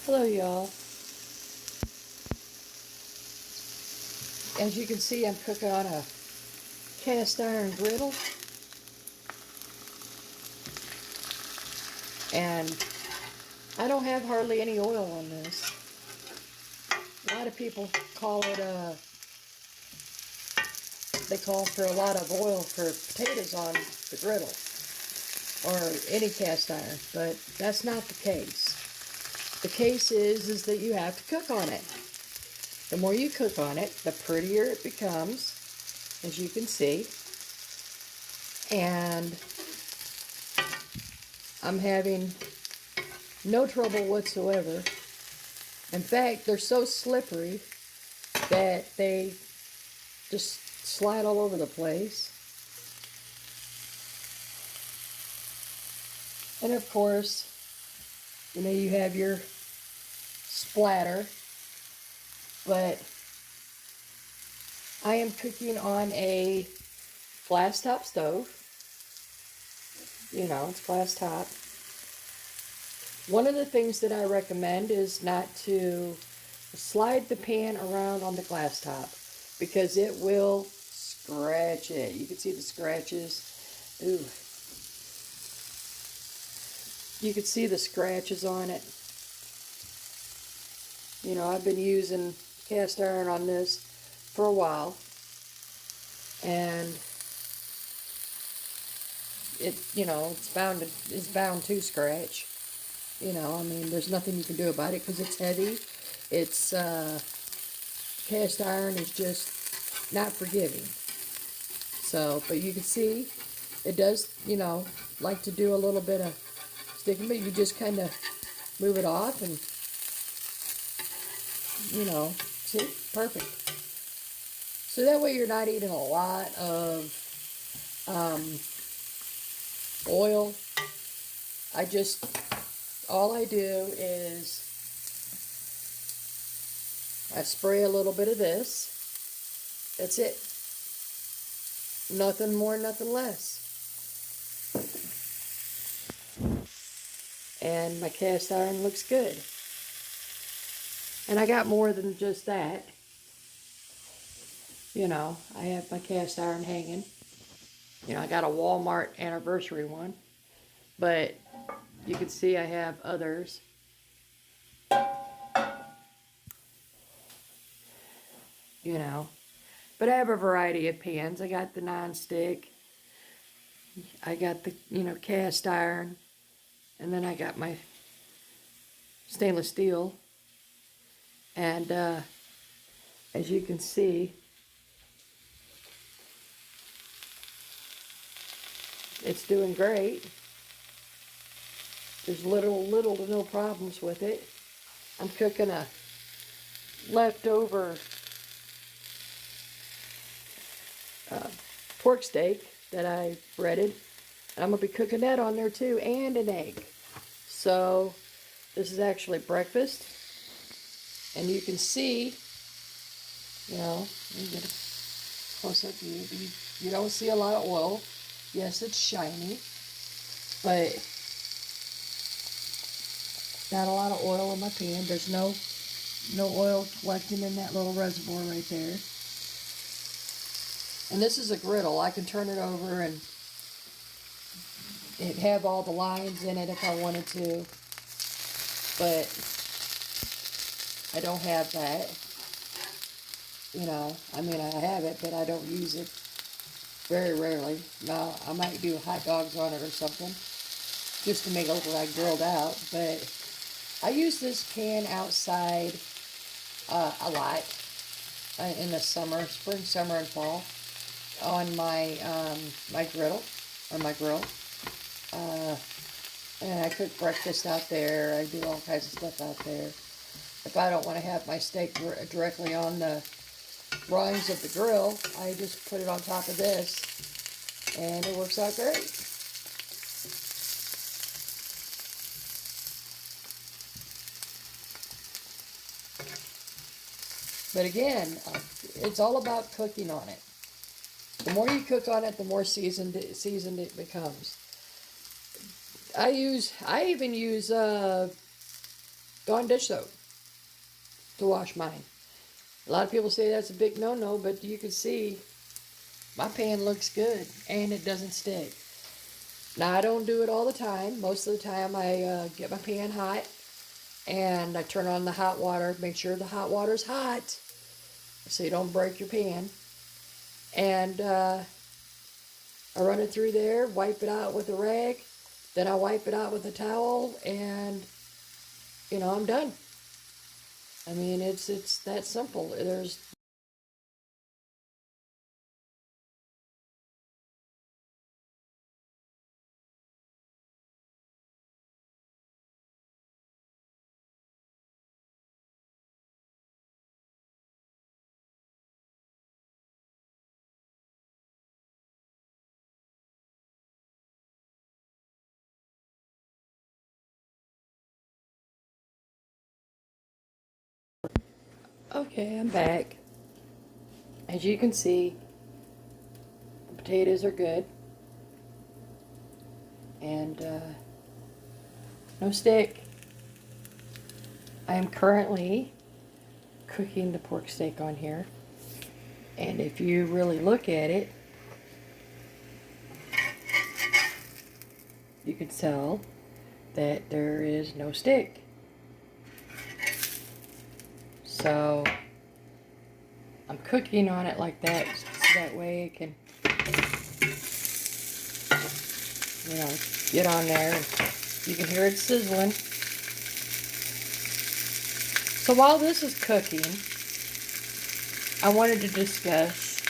Hello y'all. As you can see, I'm cooking on a cast iron griddle, and I don't have hardly any oil on this. A lot of people call it they call for a lot of oil for potatoes on the griddle or any cast iron, but that's not the case. The case is that you have to cook on it. The more you cook on it, the prettier it becomes, as you can see. And I'm having no trouble whatsoever. In fact, they're so slippery that they just slide all over the place. And of course, you have your splatter, but I am cooking on a glass top stove. It's glass top. One of the things that I recommend is not to slide the pan around on the glass top because it will scratch it. You can see the scratches. Ooh. You can see the scratches on it. I've been using cast iron on this for a while, and it's bound to scratch. There's nothing you can do about it because it's heavy. It's cast iron is just not forgiving. So, but you can see it does, like to do a little bit of sticking, but you just kind of move it off and, see, perfect. So that way you're not eating a lot of oil. All I do is I spray a little bit of this. That's it. Nothing more, nothing less. And my cast iron looks good. And I got more than just that. I have my cast iron hanging. I got a Walmart anniversary one. But you can see I have others. But I have a variety of pans. I got the non-stick. I got the, cast iron. And then I got my stainless steel. And as you can see, it's doing great. There's little to no problems with it. I'm cooking a leftover pork steak that I breaded. And I'm going to be cooking that on there too, and an egg. So this is actually breakfast. And you can see, let me get a close-up view. You don't see a lot of oil. Yes, it's shiny, but not a lot of oil in my pan. There's no oil collecting in that little reservoir right there. And this is a griddle. I can turn it over and it have all the lines in it if I wanted to, but I don't have that. I have it, but I don't use it very rarely. Now, I might do hot dogs on it or something, just to make it look like grilled out, but I use this pan outside a lot in the summer, spring, summer, and fall on my my griddle, or my grill. And I cook breakfast out there. I do all kinds of stuff out there. If I don't want to have my steak directly on the rungs of the grill, I just put it on top of this, and it works out great. But again, it's all about cooking on it. The more you cook on it, the more seasoned it becomes. I even use Dawn dish soap to wash mine. A lot of people say that's a big no-no, but you can see my pan looks good and it doesn't stick. Now, I don't do it all the time. Most of the time I get my pan hot and I turn on the hot water. Make sure the hot water's hot so you don't break your pan. And I run it through there, wipe it out with a rag. Then I wipe it out with a towel and, I'm done. I mean, it's that simple. There's Okay, I'm back. As you can see, the potatoes are good. And no stick. I am currently cooking the pork steak on here. And if you really look at it, you can tell that there is no stick. So I'm cooking on it like that so that way it can, get on there. And you can hear it sizzling. So while this is cooking, I wanted to discuss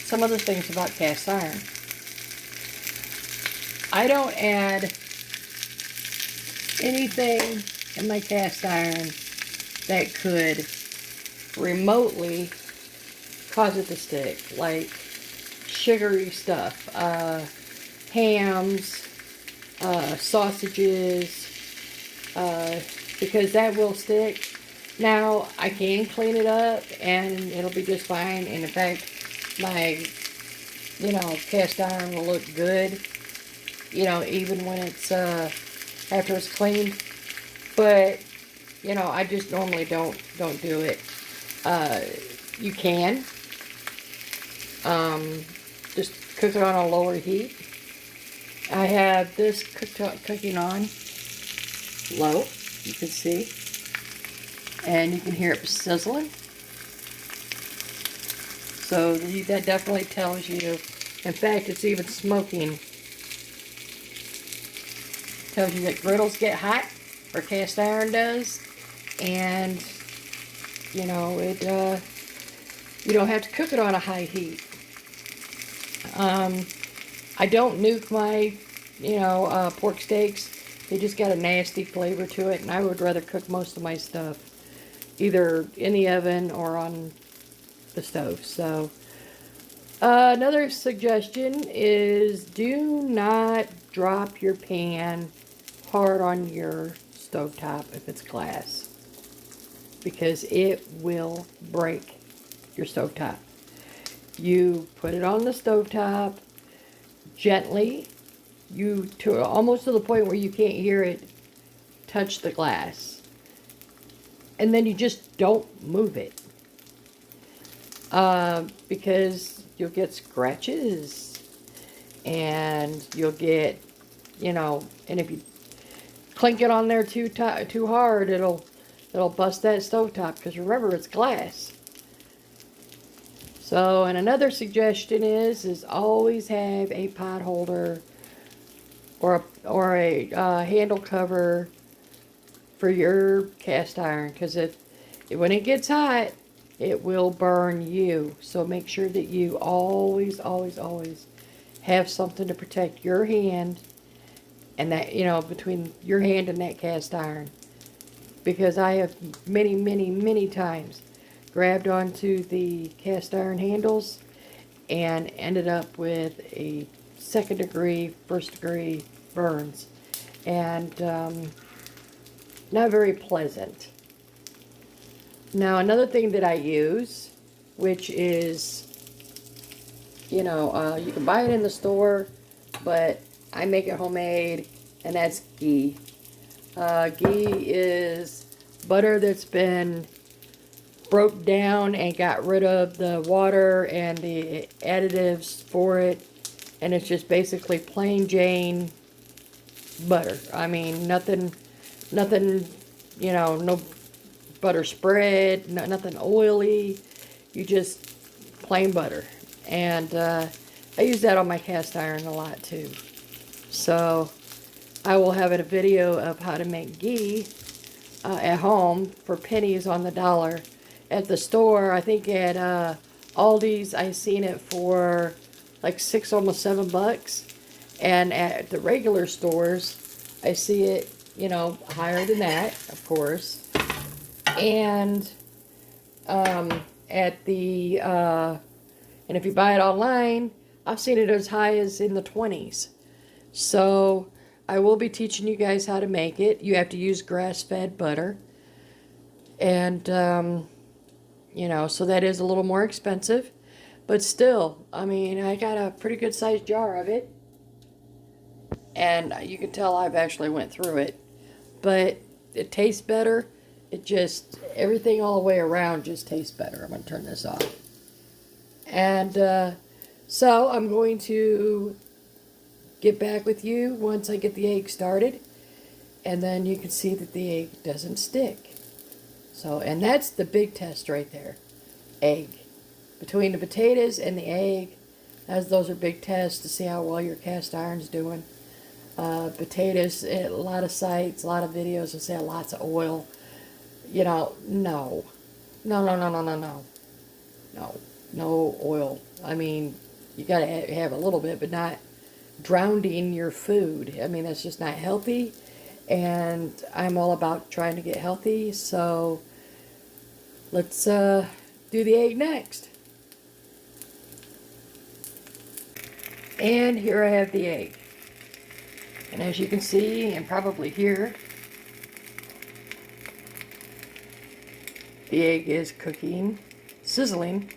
some other things about cast iron. I don't add anything in my cast iron that could remotely cause it to stick, like sugary stuff, hams, sausages, because that will stick. Now, I can clean it up and it'll be just fine, and in fact, my, cast iron will look good, even when it's, after it's cleaned. But, I just normally don't do it. You can, just cook it on a lower heat. I have this cooking on low, you can see, and you can hear it sizzling. So that definitely tells you, in fact, it's even smoking. Tells you that griddles get hot, or cast iron does, and it you don't have to cook it on a high heat. I don't nuke my pork steaks. They just got a nasty flavor to it, and I would rather cook most of my stuff either in the oven or on the stove. So another suggestion is do not drop your pan hard on your stovetop if it's glass, because it will break your stovetop. You put it on the stovetop gently, almost to the point where you can't hear it touch the glass, and then you just don't move it, because you'll get scratches, and you'll get, and if you clink it on there too hard, it'll bust that stovetop, because remember, it's glass. So, and another suggestion is always have a pot holder or a handle cover for your cast iron, because when it gets hot, it will burn you. So make sure that you always have something to protect your hand, and that, between your hand and that cast iron. Because I have many times grabbed onto the cast iron handles and ended up with a second degree, first degree burns. And not very pleasant. Now, another thing that I use, which is, you can buy it in the store, but I make it homemade, and that's ghee. Ghee is butter that's been broke down and got rid of the water and the additives for it, and it's just basically plain Jane butter. I mean, nothing, you know, no butter spread, nothing oily. You just plain butter. And I use that on my cast iron a lot too. So I will have a video of how to make ghee at home for pennies on the dollar. At the store, I think at Aldi's, I seen it for like $6, almost $7. And at the regular stores, I see it, you know, higher than that, of course. And at the, and if you buy it online, I've seen it as high as in the 20s. So I will be teaching you guys how to make it. You have to use grass-fed butter. And, you know, so that is a little more expensive. But still, I mean, I got a pretty good sized jar of it. And you can tell I've actually went through it. But it tastes better. It just, everything all the way around just tastes better. I'm going to turn this off. And so I'm going to get back with you once I get the egg started. And then you can see that the egg doesn't stick. So, and that's the big test right there. Egg. Between the potatoes and the egg, as those are big tests to see how well your cast iron's doing. Potatoes, a lot of sites, a lot of videos will say lots of oil. You know, no. No, no, no, no, no, no. No. No oil. I mean, you got to have a little bit, but not drowning your food. I mean, that's just not healthy. And I'm all about trying to get healthy, so let's do the egg next. And here I have the egg. And as you can see, and probably hear, the egg is cooking, sizzling.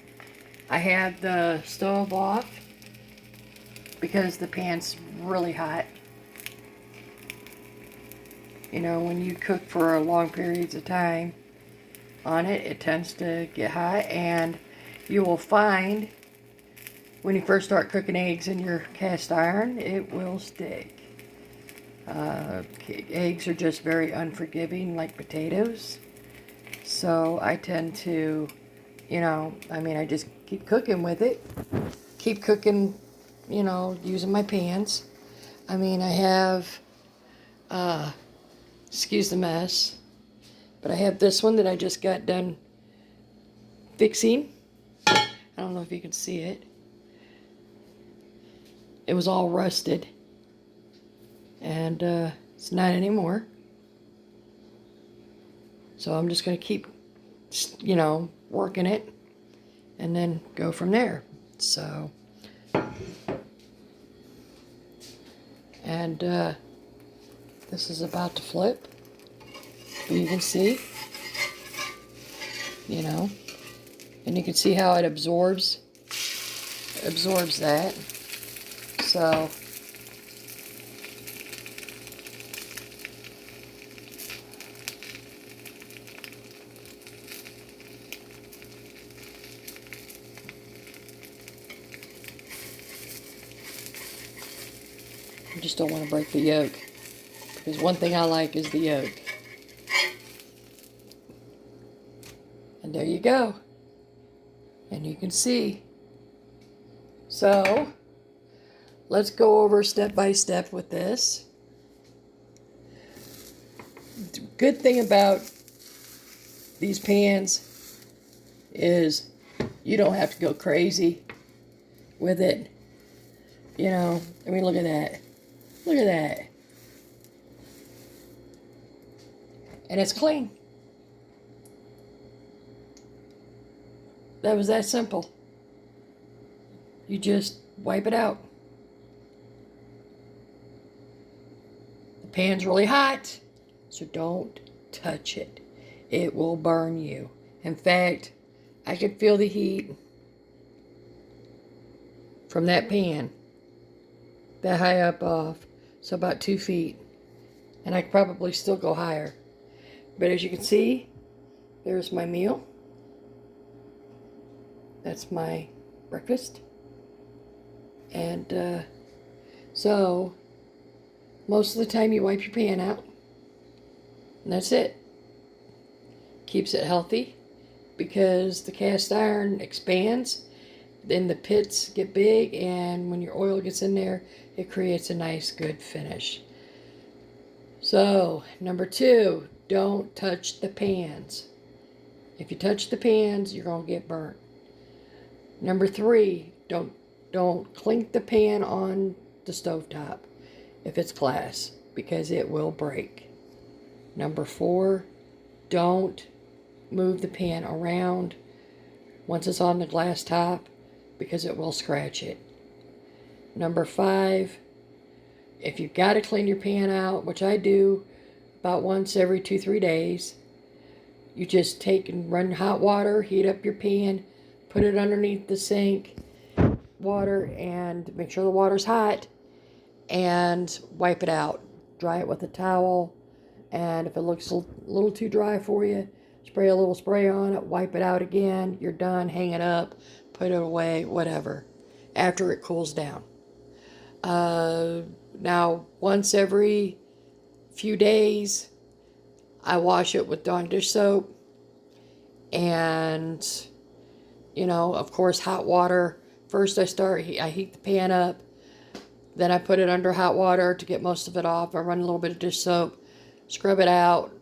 I had the stove off because the pan's really hot. You know, when you cook for long periods of time on it, it tends to get hot, and you will find when you first start cooking eggs in your cast iron, it will stick. Eggs are just very unforgiving, like potatoes. So I tend to, you know, I mean, I just keep cooking with it. Keep cooking, you know, using my pans. I mean, I have, excuse the mess, but I have this one that I just got done fixing. I don't know if you can see it. It was all rusted. And it's not anymore. So I'm just going to keep, you know, working it and then go from there. So, and this is about to flip. You can see, you know, and you can see how it absorbs that. So, I just don't want to break the yolk, because one thing I like is the yolk. And there you go. And you can see. So, let's go over step by step with this. The good thing about these pans is you don't have to go crazy with it. You know, I mean, look at that. Look at that. And it's clean. That was that simple. You just wipe it out. The pan's really hot, so don't touch it. It will burn you. In fact, I could feel the heat from that pan that high up off. So about 2 feet. And I could probably still go higher. But as you can see, there's my meal. That's my breakfast. And so most of the time you wipe your pan out. And that's it. Keeps it healthy because the cast iron expands. Then the pits get big, and when your oil gets in there, it creates a nice, good finish. So, number 2, don't touch the pans. If you touch the pans, you're going to get burnt. Number 3, don't clink the pan on the stovetop if it's glass, because it will break. Number 4, don't move the pan around once it's on the glass top, because it will scratch it. Number 5, if you've got to clean your pan out, which I do about once every 2-3 days, you just take and run hot water, heat up your pan, put it underneath the sink water, and make sure the water's hot, and wipe it out. Dry it with a towel, and if it looks a little too dry for you, spray a little spray on it, wipe it out again, you're done, hang it up, put it away, whatever, after it cools down. Now, once every few days, I wash it with Dawn dish soap, and, you know, of course, hot water. First I heat the pan up, then I put it under hot water to get most of it off. I run a little bit of dish soap, scrub it out,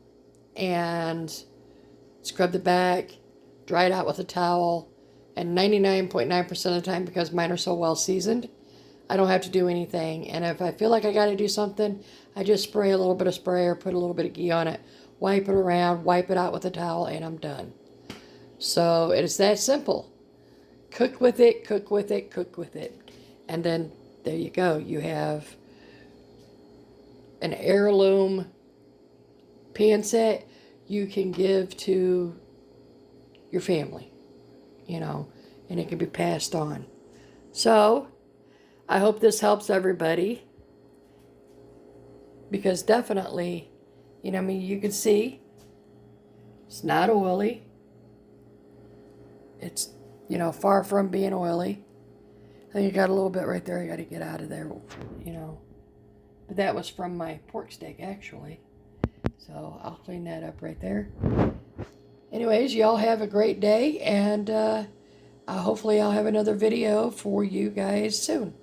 and scrub the back, dry it out with a towel, and 99.9% of the time, because mine are so well seasoned, I don't have to do anything. And if I feel like I got to do something, I just spray a little bit of spray or put a little bit of ghee on it, wipe it around, wipe it out with a towel, and I'm done. So it's that simple. Cook with it, cook with it, cook with it. And then there you go. You have an heirloom pan set you can give to your family, you know, and it can be passed on. So I hope this helps everybody, because definitely, you know, I mean, you can see it's not oily. It's, you know, far from being oily. I think you got a little bit right there. You got to get out of there, you know. But that was from my pork steak, actually. So I'll clean that up right there. Anyways, y'all have a great day, and hopefully I'll have another video for you guys soon.